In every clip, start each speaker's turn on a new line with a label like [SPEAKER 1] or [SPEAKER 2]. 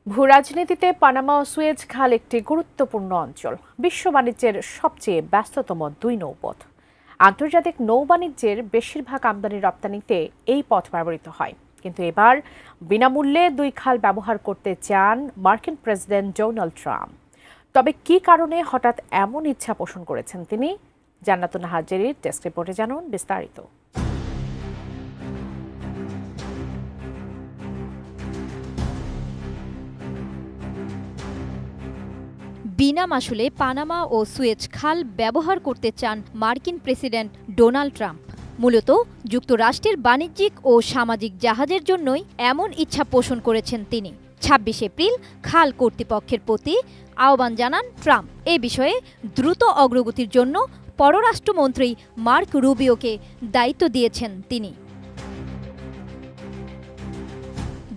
[SPEAKER 1] ভূরাজনীতিতে Panama ও Suez খাল একটি গুরুত্বপূর্ণ অঞ্চল। বিশ্ব বাণিজ্যের সবচেয়ে ব্যস্ততম দুই নৌপথ। আন্তর্জাতিক নৌবাণিজ্যের বেশিরভাগ আমদানি রপ্তানিতে এই পথ ব্যবহৃত হয়। কিন্তু এবার বিনামূল্যে দুই খাল ব্যবহার করতে চান মার্কিন প্রেসিডেন্ট ডোনাল্ড ট্রাম্প। তবে কী কারণে হঠাৎ এমন ইচ্ছা পোষণ করেছেন তিনি? জান্নাতুন নাহার জেরির ডেস্ক রিপোর্টে জানুন বিস্তারিত।
[SPEAKER 2] বিনা মাশুলে পানামা ও সুয়েজ খাল ব্যবহার করতে চান মার্কিন প্রেসিডেন্ট ডোনাল্ড ট্রাম্প। মূলত যুক্তরাষ্ট্রের বাণিজ্যিক ও সামাজিক জাহাজের জন্যই এমন ইচ্ছা পোষণ করেছেন তিনি। ২৬ এপ্রিল খাল কর্তৃপক্ষের প্রতি আহ্বান জানান ট্রাম্প। এ বিষয়ে দ্রুত অগ্রগতির জন্য পররাষ্ট্রমন্ত্রী মার্ক রুবিওকে দায়িত্ব দিয়েছেন তিনি।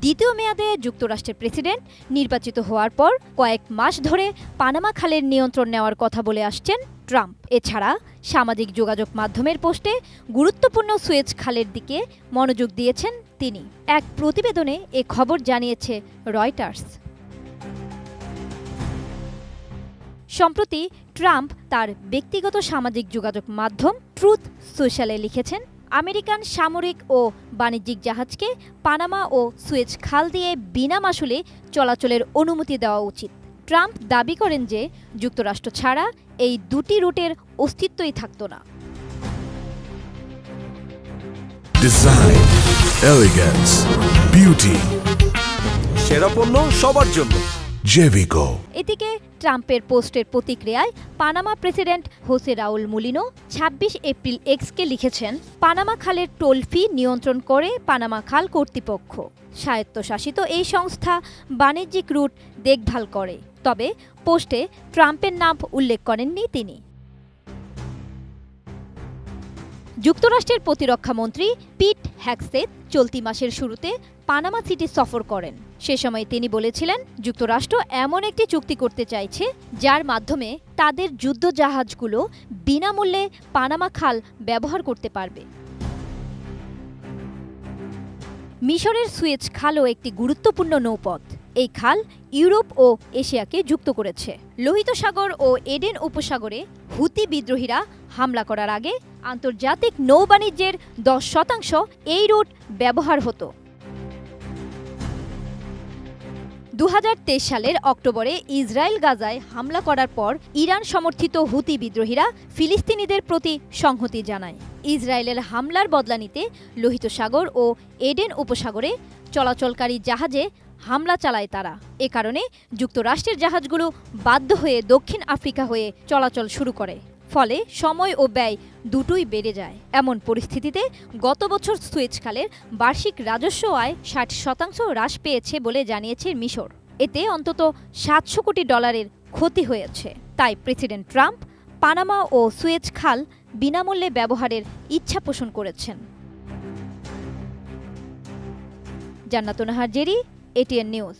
[SPEAKER 2] দ্বিতীয় মেয়াদে যুক্তরাষ্ট্রের প্রেসিডেন্ট নির্বাচিত হওয়ার পর কয়েক মাস ধরে পানামা খালের নিয়ন্ত্রণ নেওয়ার কথা বলে আসছেন ট্রাম্প। এছাড়া সামাজিক যোগাযোগ মাধ্যমের পোস্টে গুরুত্বপূর্ণ সুয়েজ খালের দিকে মনোযোগ দিয়েছেন তিনি। এক প্রতিবেদনে এ খবর জানিয়েছে রয়টার্স। সম্প্রতি ট্রাম্প তার ব্যক্তিগত সামাজিক যোগাযোগ মাধ্যম ট্রুথ সোশ্যালে লিখেছেন, আমেরিকান সামরিক ও বাণিজ্যিক জাহাজকে পানামা ও সুয়েজ খাল দিয়ে বিনা মাশুলে চলাচলের অনুমতি দেওয়া উচিত। ট্রাম্প দাবি করেন যে যুক্তরাষ্ট্র ছাড়া এই দুটি রুটের অস্তিত্বই থাকত না।
[SPEAKER 3] ডিজাইন, এলিগেন্স, বিউটি, সেরা পণ্য সবার জন্য জেভিকো।
[SPEAKER 2] এদিকে ট্রাম্পের পোস্টের প্রতিক্রিয়ায় Panama president Jose Raul Mulino ২৬ April এক্সকে লিখেছেন, পানামা খালের টোল ফি নিয়ন্ত্রণ করে পানামা খাল কর্তৃপক্ষ। স্বায়ত্তশাসিত এই সংস্থা বাণিজ্যিক রুট দেখভাল করে। তবে পোস্টে ট্রাম্পের নাম উল্লেখ করেননি তিনি। যুক্তরাষ্ট্রের প্রতিরক্ষামন্ত্রী পিট হ্যাগসেথ চলতি মাসের শুরুতে পানামা সিটি সফর করেন। সে সময় তিনি বলেছিলেন, যুক্তরাষ্ট্র এমন একটি চুক্তি করতে চাইছে যার মাধ্যমে তাদের যুদ্ধজাহাজগুলো বিনামূল্যে পানামা খাল ব্যবহার করতে পারবে। মিশরের সুয়েজ খালও একটি গুরুত্বপূর্ণ নৌপথ। এই খাল ইউরোপ ও এশিয়াকে যুক্ত করেছে। লোহিত সাগর ও এডেন উপসাগরে হুতি বিদ্রোহীরা হামলা করার আগে আন্তর্জাতিক নৌবাণিজ্যের ১০% এই রুট ব্যবহার হতো। ২০২৩ সালের অক্টোবরে ইসরায়েল গাজায় হামলা করার পর ইরান সমর্থিত হুতি বিদ্রোহীরা ফিলিস্তিনিদের প্রতি সংহতি জানায়। ইসরায়েলের হামলার বদলা নিতে লোহিত সাগর ও এডেন উপসাগরে চলাচলকারী জাহাজে হামলা চালায় তারা। এ কারণে যুক্তরাষ্ট্রের জাহাজগুলো বাধ্য হয়ে দক্ষিণ আফ্রিকা হয়ে চলাচল শুরু করে। ফলে সময় ও ব্যয় দুটোই বেড়ে যায়। এমন পরিস্থিতিতে গত বছর সুয়েজ খালের বার্ষিক রাজস্ব আয় ৬০% হ্রাস পেয়েছে বলে জানিয়েছে মিশর। এতে অন্তত $৭০০ কোটি ক্ষতি হয়েছে। তাই প্রেসিডেন্ট ট্রাম্প পানামা ও সুয়েজ খাল বিনামূল্যে ব্যবহারের ইচ্ছা পোষণ করেছেন। জান্নাতুন নাহার জেরি, ATN নিউজ।